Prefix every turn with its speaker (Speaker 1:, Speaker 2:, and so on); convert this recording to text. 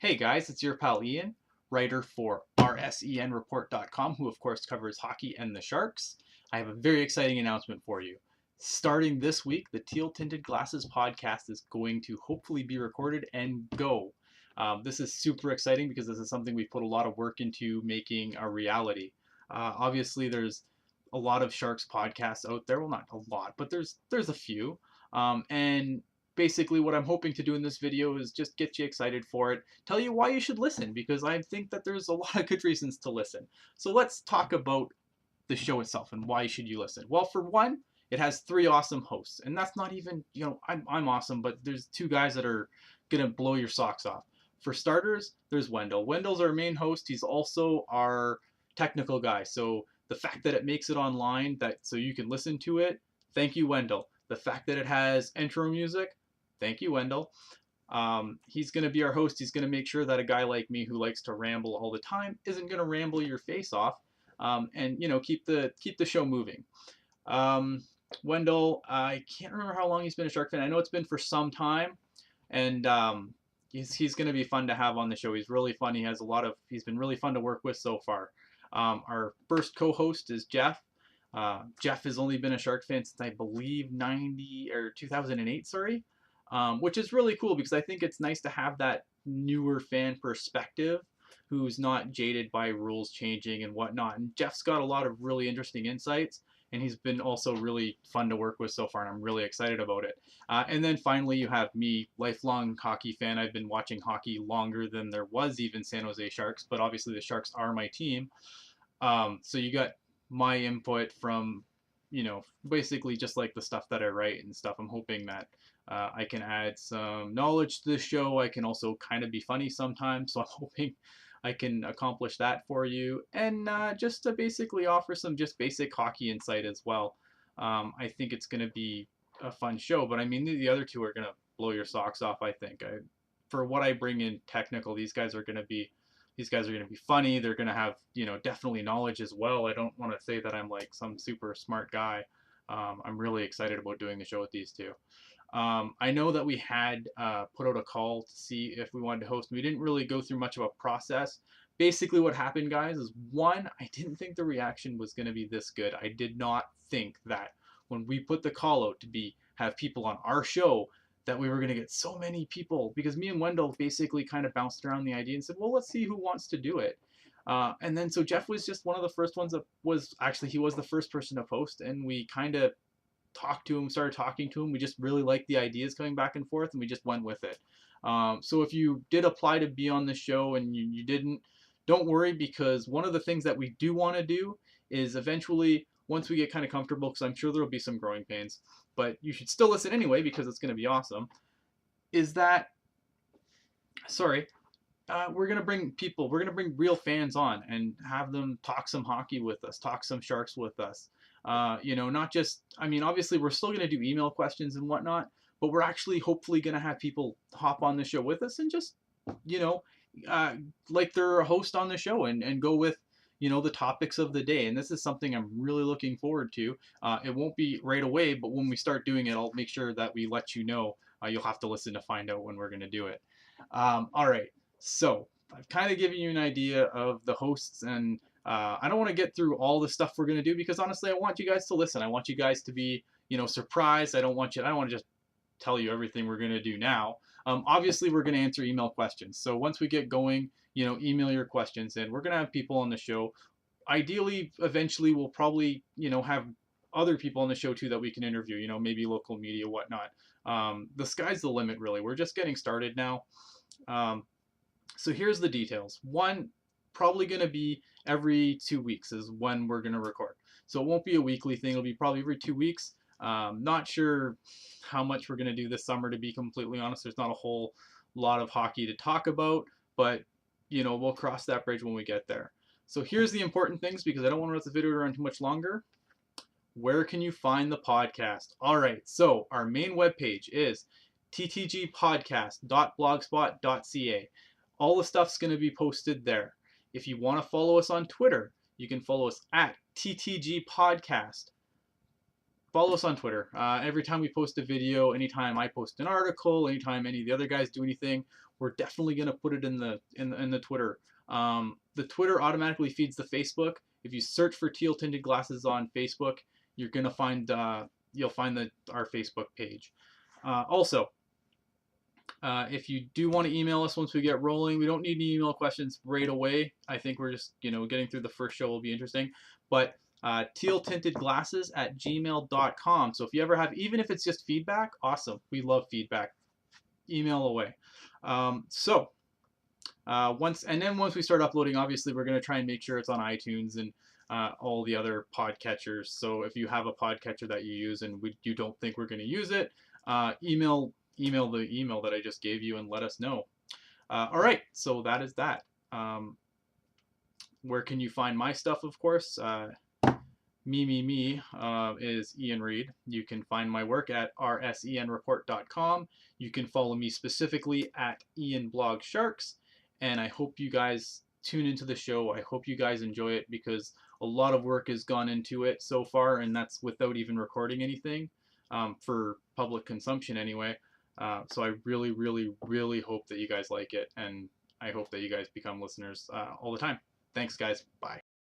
Speaker 1: Hey guys, it's your pal Ian, writer for rsenreport.com, who of course covers hockey and the Sharks. I have a very exciting announcement for you. Starting this week, the Teal Tinted Glasses Podcast is going to hopefully be recorded and go. This is super exciting because this is something we put a lot of work into making a reality. Obviously, there's a lot of Sharks podcasts out there. Well, not a lot, but there's a few. And basically what I'm hoping to do in this video is just get you excited for it, tell you why you should listen, because I think that there's a lot of good reasons to listen. So let's talk about the show itself and why should you listen. Well, for one, it has three awesome hosts, and that's not even, I'm awesome, but there's two guys that are gonna blow your socks off. For starters, there's Wendell. Wendell's our main host. He's also our technical guy. So the fact that it makes it online, that so you can listen to it, thank you, Wendell. The fact that it has intro music, thank you, Wendell. He's going to be our host. He's going to make sure that a guy like me who likes to ramble all the time isn't going to ramble your face off, and keep the show moving. Wendell, I can't remember how long he's been a Shark fan. I know it's been for some time, and he's going to be fun to have on the show. He's really fun. He's been really fun to work with so far. Our first co-host is Jeff. Jeff has only been a Shark fan since I believe 2008, sorry. Which is really cool because I think it's nice to have that newer fan perspective who's not jaded by rules changing and whatnot. And Jeff's got a lot of really interesting insights, and he's been also really fun to work with so far, and I'm really excited about it. And then finally, you have me, lifelong hockey fan. I've been watching hockey longer than there was even San Jose Sharks, but obviously the Sharks are my team. So you got my input from, basically just like the stuff that I write and stuff. I'm hoping that I can add some knowledge to the show. I can also kind of be funny sometimes, so I'm hoping I can accomplish that for you. And just to basically offer some just basic hockey insight as well. I think it's going to be a fun show, but I mean, the other two are going to blow your socks off, I think. For what I bring in technical, these guys are going to be funny. They're going to have, definitely knowledge as well. I don't want to say that I'm like some super smart guy. I'm really excited about doing the show with these two. I know that we had put out a call to see if we wanted to host. We didn't really go through much of a process. Basically what happened, guys, is one, I didn't think the reaction was going to be this good. I did not think that when we put the call out to have people on our show, that we were going to get so many people, because me and Wendell basically kind of bounced around the idea and said, well, let's see who wants to do it. And then so Jeff was just one of the first ones that he was the first person to post, and we kind of started talking to him. We just really liked the ideas coming back and forth, and we just went with it. So if you did apply to be on the show and you didn't, don't worry, because one of the things that we do want to do is eventually, once we get kind of comfortable, because I'm sure there will be some growing pains, but you should still listen anyway because it's going to be awesome, is that, we're going to bring people, we're going to bring real fans on and have them talk some hockey with us, talk some Sharks with us. Not just, I mean, obviously we're still going to do email questions and whatnot, but we're actually hopefully going to have people hop on the show with us and just, like they're a host on the show and go with, the topics of the day. And this is something I'm really looking forward to. It won't be right away, but when we start doing it, I'll make sure that we let you know. You'll have to listen to find out when we're going to do it. All right. So I've kind of given you an idea of the hosts, and I don't want to get through all the stuff we're going to do because honestly, I want you guys to listen. I want you guys to be, surprised. I don't want to just tell you everything we're going to do now. Obviously, we're going to answer email questions. So once we get going, email your questions in. We're going to have people on the show. Ideally, eventually, we'll probably, have other people on the show too that we can interview, maybe local media, whatnot. The sky's the limit, really. We're just getting started now. So here's the details. One, probably going to be every 2 weeks is when we're going to record. So it won't be a weekly thing. It'll be probably every 2 weeks. Not sure how much we're going to do this summer, to be completely honest. There's not a whole lot of hockey to talk about, but, we'll cross that bridge when we get there. So here's the important things, because I don't want to let the video run too much longer. Where can you find the podcast? All right, so our main webpage is ttgpodcast.blogspot.ca. All the stuff's going to be posted there. If you want to follow us on Twitter, you can follow us at ttgpodcast. Follow us on Twitter. Every time we post a video, anytime I post an article, anytime any of the other guys do anything, we're definitely going to put it in the Twitter. The Twitter automatically feeds the Facebook. If you search for Teal Tinted Glasses on Facebook, you're going to find you'll find our Facebook page. Also, if you do want to email us once we get rolling, we don't need any email questions right away. I think we're just, getting through the first show will be interesting. But tealtintedglasses@gmail.com. So if you ever have, even if it's just feedback, awesome. We love feedback. Email away. Once we start uploading, obviously we're going to try and make sure it's on iTunes and all the other podcatchers. So if you have a podcatcher that you use and you don't think we're going to use it, email the email that I just gave you and let us know. All right, so that is that. Where can you find my stuff? Of course, me is Ian Reed. You can find my work at rsenreport.com. You can follow me specifically at ianblogsharks. And I hope you guys tune into the show. I hope you guys enjoy it because a lot of work has gone into it so far, and that's without even recording anything for public consumption anyway. So I really, really, really hope that you guys like it, and I hope that you guys become listeners all the time. Thanks, guys. Bye.